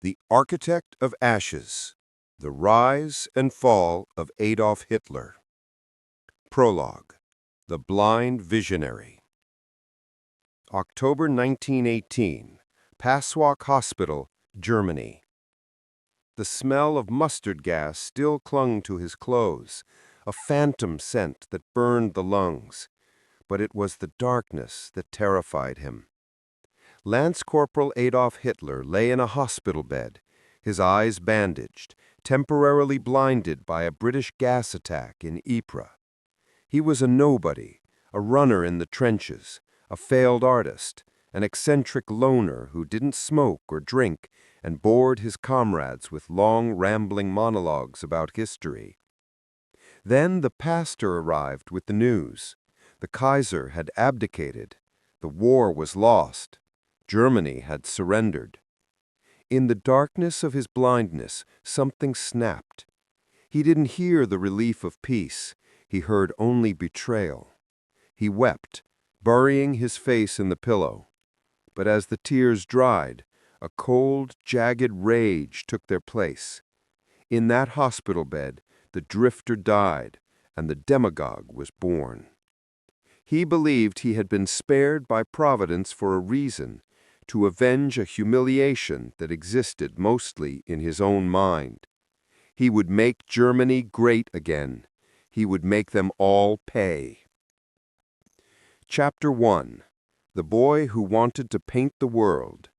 The Architect of Ashes, The Rise and Fall of Adolf Hitler. Prologue, The Blind Visionary. October 1918, Passwalk Hospital, Germany. The smell of mustard gas still clung to his clothes, a phantom scent that burned the lungs. But it was the darkness that terrified him. Lance Corporal Adolf Hitler lay in a hospital bed, his eyes bandaged, temporarily blinded by a British gas attack in Ypres. He was a nobody, a runner in the trenches, a failed artist, an eccentric loner who didn't smoke or drink and bored his comrades with long, rambling monologues about history. Then the pastor arrived with the news. The Kaiser had abdicated. The war was lost. Germany had surrendered. In the darkness of his blindness, something snapped. He didn't hear the relief of peace. He heard only betrayal. He wept, burying his face in the pillow. But as the tears dried, a cold, jagged rage took their place. In that hospital bed, the drifter died, and the demagogue was born. He believed he had been spared by Providence for a reason, to avenge a humiliation that existed mostly in his own mind. He would make Germany great again. He would make them all pay. Chapter 1. The Boy Who Wanted to Paint the World,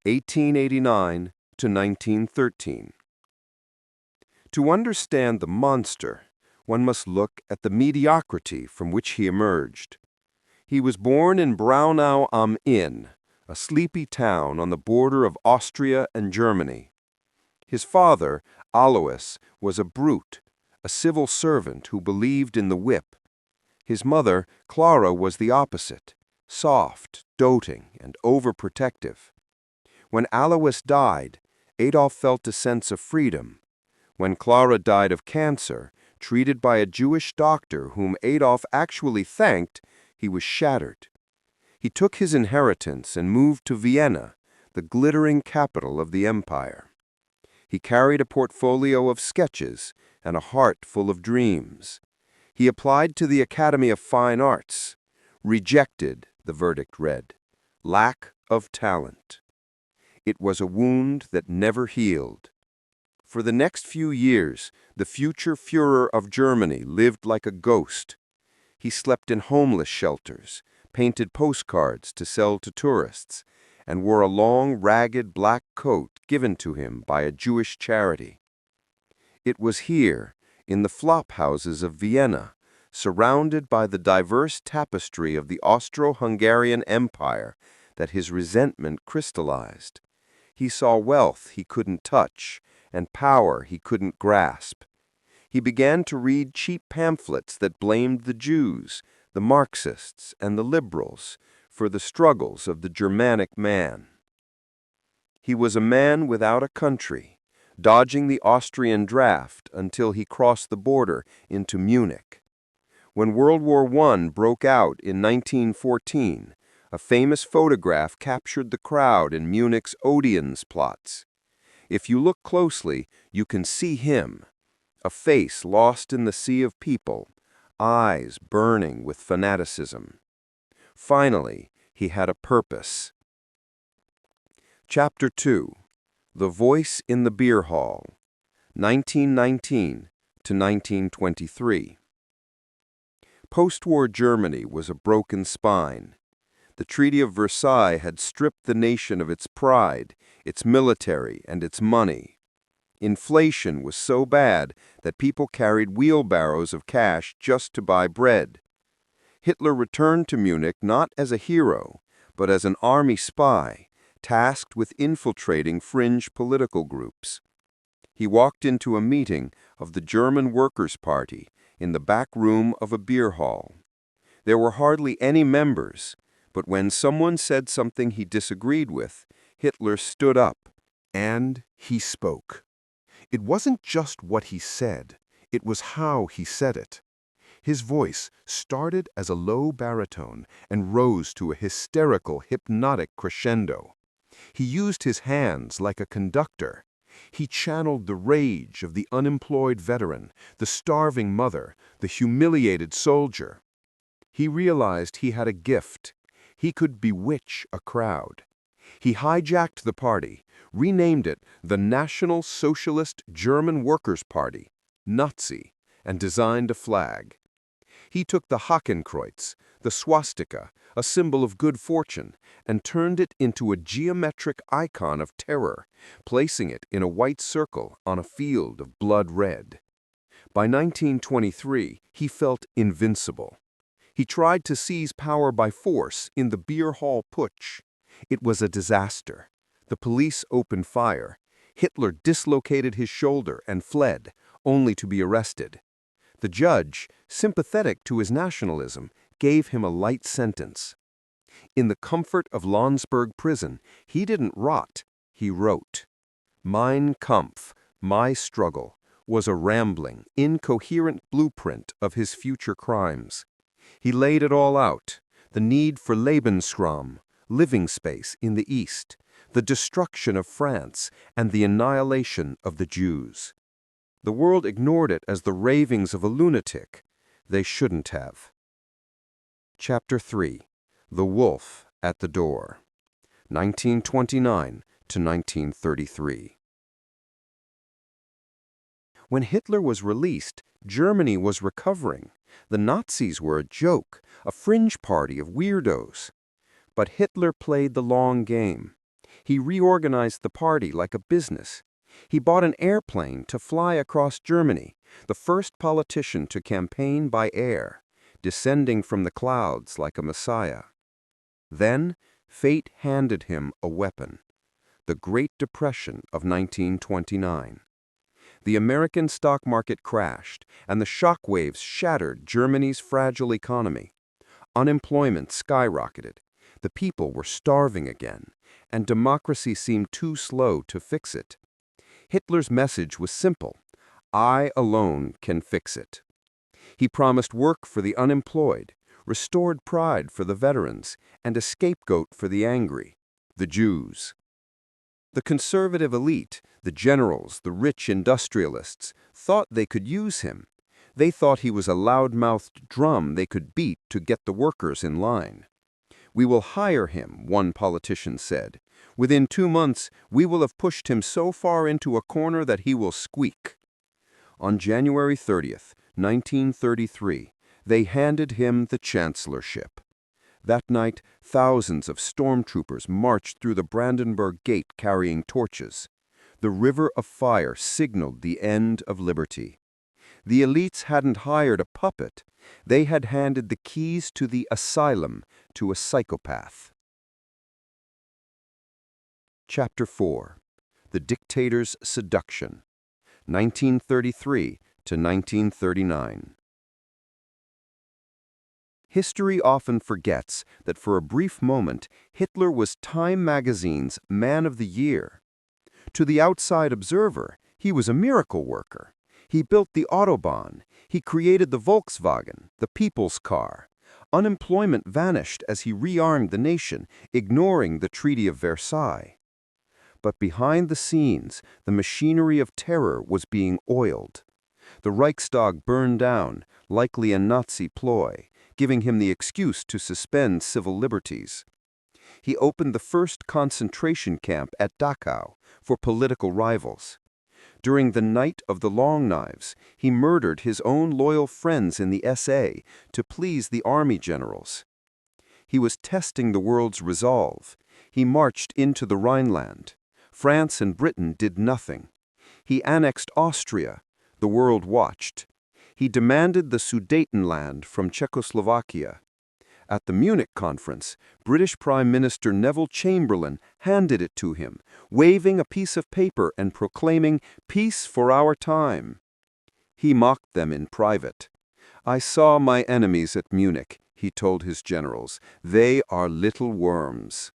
1889 to 1913. To understand the monster, one must look at the mediocrity from which he emerged. He was born in Braunau am Inn, a sleepy town on the border of Austria and Germany. His father, Alois, was a brute, a civil servant who believed in the whip. His mother, Clara, was the opposite, soft, doting, and overprotective. When Alois died, Adolf felt a sense of freedom. When Clara died of cancer, treated by a Jewish doctor whom Adolf actually thanked, he was shattered. He took his inheritance and moved to Vienna, the glittering capital of the empire. He carried a portfolio of sketches and a heart full of dreams. He applied to the Academy of Fine Arts. Rejected, the verdict read. Lack of talent. It was a wound that never healed. For the next few years, the future Führer of Germany lived like a ghost. He slept in homeless shelters, painted postcards to sell to tourists, and wore a long, ragged black coat given to him by a Jewish charity. It was here, in the flop houses of Vienna, surrounded by the diverse tapestry of the Austro-Hungarian Empire, that his resentment crystallized. He saw wealth he couldn't touch, and power he couldn't grasp. He began to read cheap pamphlets that blamed the Jews, the Marxists, and the liberals for the struggles of the Germanic man. He was a man without a country, dodging the Austrian draft until he crossed the border into Munich. When World War I broke out in 1914, a famous photograph captured the crowd in Munich's Odeonsplatz. If you look closely, you can see him, a face lost in the sea of people, eyes burning with fanaticism. Finally, he had a purpose. Chapter 2. The Voice in the Beer Hall, 1919 to 1923. Post-war Germany was a broken spine. The Treaty of Versailles had stripped the nation of its pride, its military, and its money. Inflation was so bad that people carried wheelbarrows of cash just to buy bread. Hitler returned to Munich not as a hero, but as an army spy, tasked with infiltrating fringe political groups. He walked into a meeting of the German Workers' Party in the back room of a beer hall. There were hardly any members, but when someone said something he disagreed with, Hitler stood up, and he spoke. It wasn't just what he said, it was how he said it. His voice started as a low baritone and rose to a hysterical, hypnotic crescendo. He used his hands like a conductor. He channeled the rage of the unemployed veteran, the starving mother, the humiliated soldier. He realized he had a gift. He could bewitch a crowd. He hijacked the party, renamed it the National Socialist German Workers' Party, Nazi, and designed a flag. He took the Hakenkreuz, the swastika, a symbol of good fortune, and turned it into a geometric icon of terror, placing it in a white circle on a field of blood red. By 1923, he felt invincible. He tried to seize power by force in the beer hall putsch. It was a disaster. The police opened fire. Hitler dislocated his shoulder and fled, only to be arrested. The judge, sympathetic to his nationalism, gave him a light sentence. In the comfort of Landsberg prison, he didn't rot, he wrote. Mein Kampf, my struggle, was a rambling, incoherent blueprint of his future crimes. He laid it all out, the need for Lebensraum, living space in the East, the destruction of France, and the annihilation of the Jews. The world ignored it as the ravings of a lunatic. They shouldn't have. Chapter 3. The Wolf at the Door. 1929 to 1933. When Hitler was released, Germany was recovering. The Nazis were a joke, a fringe party of weirdos. But Hitler played the long game. He reorganized the party like a business. He bought an airplane to fly across Germany, the first politician to campaign by air, descending from the clouds like a messiah. Then, fate handed him a weapon, the Great Depression of 1929. The American stock market crashed, and the shockwaves shattered Germany's fragile economy. Unemployment skyrocketed. The people were starving again, and democracy seemed too slow to fix it. Hitler's message was simple: I alone can fix it. He promised work for the unemployed, restored pride for the veterans, and a scapegoat for the angry, the Jews. The conservative elite, the generals, the rich industrialists, thought they could use him. They thought he was a loud-mouthed drum they could beat to get the workers in line. We will hire him, one politician said. Within 2 months, we will have pushed him so far into a corner that he will squeak. On January 30th, 1933, they handed him the chancellorship. That night, thousands of stormtroopers marched through the Brandenburg Gate carrying torches. The river of fire signaled the end of liberty. The elites hadn't hired a puppet. They had handed the keys to the asylum to a psychopath. Chapter 4. The Dictator's Seduction. 1933 to 1939. History often forgets that for a brief moment, Hitler was Time magazine's Man of the Year. To the outside observer, he was a miracle worker. He built the Autobahn. He created the Volkswagen, the people's car. Unemployment vanished as he rearmed the nation, ignoring the Treaty of Versailles. But behind the scenes, the machinery of terror was being oiled. The Reichstag burned down, likely a Nazi ploy, giving him the excuse to suspend civil liberties. He opened the first concentration camp at Dachau for political rivals. During the Night of the Long Knives, he murdered his own loyal friends in the SA to please the army generals. He was testing the world's resolve. He marched into the Rhineland. France and Britain did nothing. He annexed Austria. The world watched. He demanded the Sudetenland from Czechoslovakia. At the Munich conference, British Prime Minister Neville Chamberlain handed it to him, waving a piece of paper and proclaiming, "Peace for our time." He mocked them in private. "I saw my enemies at Munich," he told his generals. "They are little worms."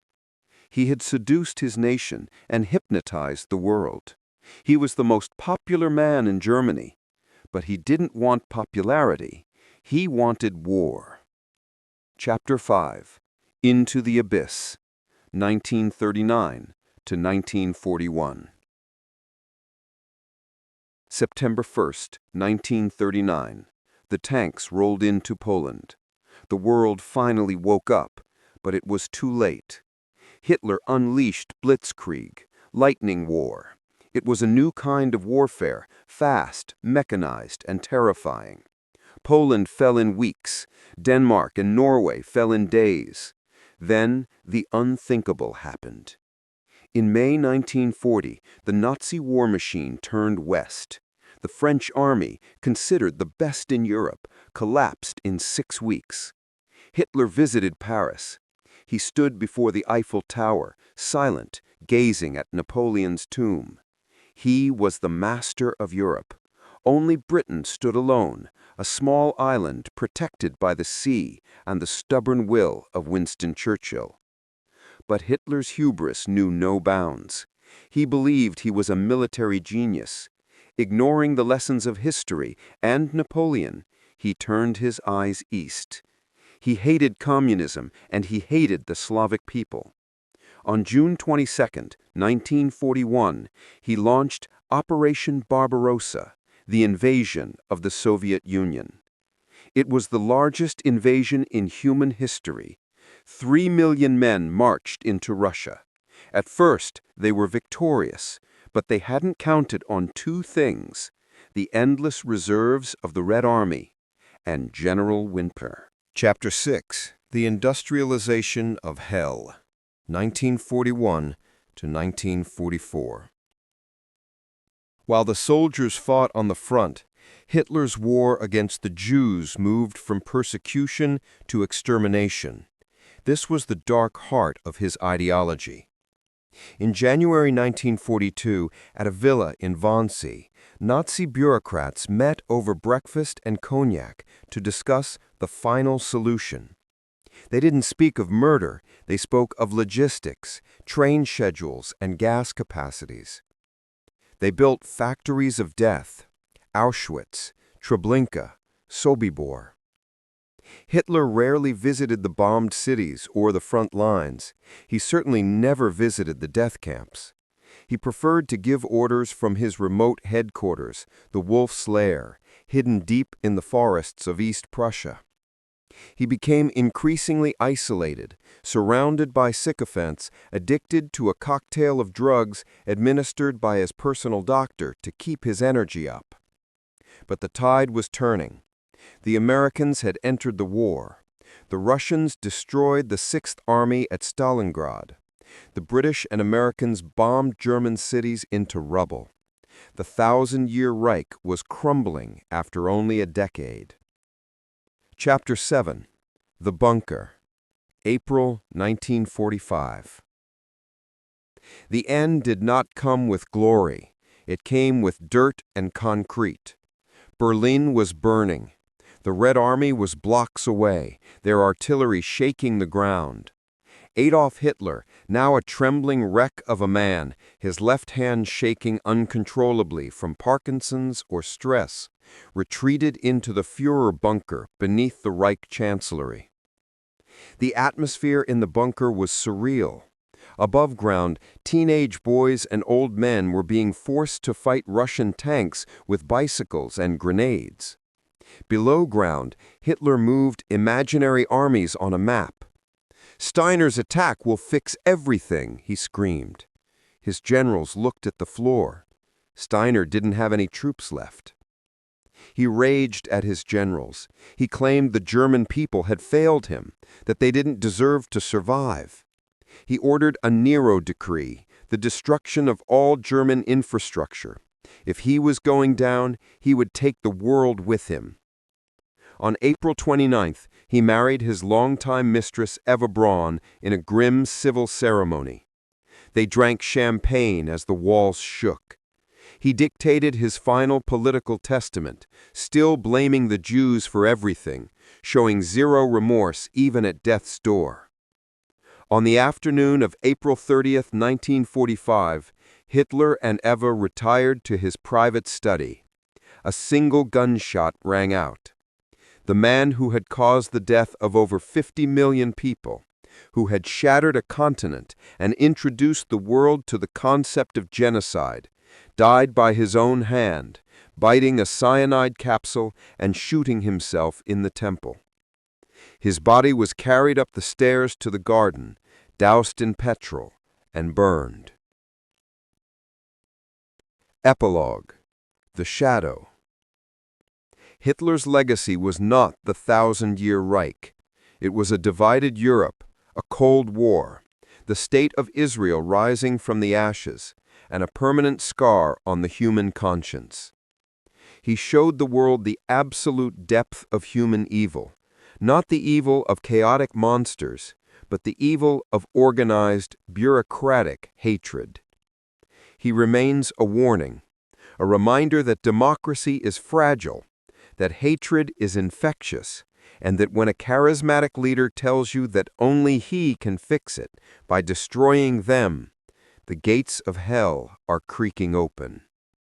He had seduced his nation and hypnotized the world. He was the most popular man in Germany. But he didn't want popularity. He wanted war. Chapter 5. Into the Abyss. 1939 to 1941. September 1st, 1939. The tanks rolled into Poland. The world finally woke up, but it was too late. Hitler unleashed blitzkrieg, lightning war. It was a new kind of warfare, fast, mechanized, and terrifying. Poland fell in weeks. Denmark and Norway fell in days. Then the unthinkable happened. In May 1940, the Nazi war machine turned west. The French army, considered the best in Europe, collapsed in 6 weeks. Hitler visited Paris. He stood before the Eiffel Tower, silent, gazing at Napoleon's tomb. He was the master of Europe. Only Britain stood alone, a small island protected by the sea and the stubborn will of Winston Churchill. But Hitler's hubris knew no bounds. He believed he was a military genius. Ignoring the lessons of history and Napoleon, he turned his eyes east. He hated communism and he hated the Slavic people. On June 22, 1941, he launched Operation Barbarossa, the invasion of the Soviet Union. It was the largest invasion in human history. 3 million men marched into Russia. At first, they were victorious, but they hadn't counted on 2 things: the endless reserves of the Red Army and General Winter. Chapter 6. The Industrialization of Hell, 1941 to 1944. While the soldiers fought on the front, Hitler's war against the Jews moved from persecution to extermination. This was the dark heart of his ideology. In January 1942, at a villa in Wannsee, Nazi bureaucrats met over breakfast and cognac to discuss the final solution. They didn't speak of murder, they spoke of logistics, train schedules, and gas capacities. They built factories of death: Auschwitz, Treblinka, Sobibor. Hitler rarely visited the bombed cities or the front lines. He certainly never visited the death camps. He preferred to give orders from his remote headquarters, the Wolf's Lair, hidden deep in the forests of East Prussia. He became increasingly isolated, surrounded by sycophants, addicted to a cocktail of drugs administered by his personal doctor to keep his energy up. But the tide was turning. The Americans had entered the war. The Russians destroyed the Sixth Army at Stalingrad. The British and Americans bombed German cities into rubble. The 1,000-year Reich was crumbling after only a decade. Chapter 7. The Bunker, April 1945. The end did not come with glory. It came with dirt and concrete. Berlin was burning. The Red Army was blocks away, their artillery shaking the ground. Adolf Hitler, now a trembling wreck of a man, his left hand shaking uncontrollably from Parkinson's or stress, retreated into the Führer bunker beneath the Reich Chancellery. The atmosphere in the bunker was surreal. Above ground, teenage boys and old men were being forced to fight Russian tanks with bicycles and grenades. Below ground, Hitler moved imaginary armies on a map. "Steiner's attack will fix everything," he screamed. His generals looked at the floor. Steiner didn't have any troops left. He raged at his generals. He claimed the German people had failed him, that they didn't deserve to survive. He ordered a Nero decree, the destruction of all German infrastructure. If he was going down, he would take the world with him. On April 29th, he married his longtime mistress Eva Braun in a grim civil ceremony. They drank champagne as the walls shook. He dictated his final political testament, still blaming the Jews for everything, showing zero remorse even at death's door. On the afternoon of April 30th, 1945, Hitler and Eva retired to his private study. A single gunshot rang out. The man who had caused the death of over 50 million people, who had shattered a continent and introduced the world to the concept of genocide, died by his own hand, biting a cyanide capsule and shooting himself in the temple. His body was carried up the stairs to the garden, doused in petrol, and burned. Epilogue: The Shadow. Hitler's legacy was not the 1,000-year Reich. It was a divided Europe, a Cold War, the state of Israel rising from the ashes, and a permanent scar on the human conscience. He showed the world the absolute depth of human evil, not the evil of chaotic monsters, but the evil of organized, bureaucratic hatred. He remains a warning, a reminder that democracy is fragile, that hatred is infectious, and that when a charismatic leader tells you that only he can fix it by destroying them, the gates of hell are creaking open.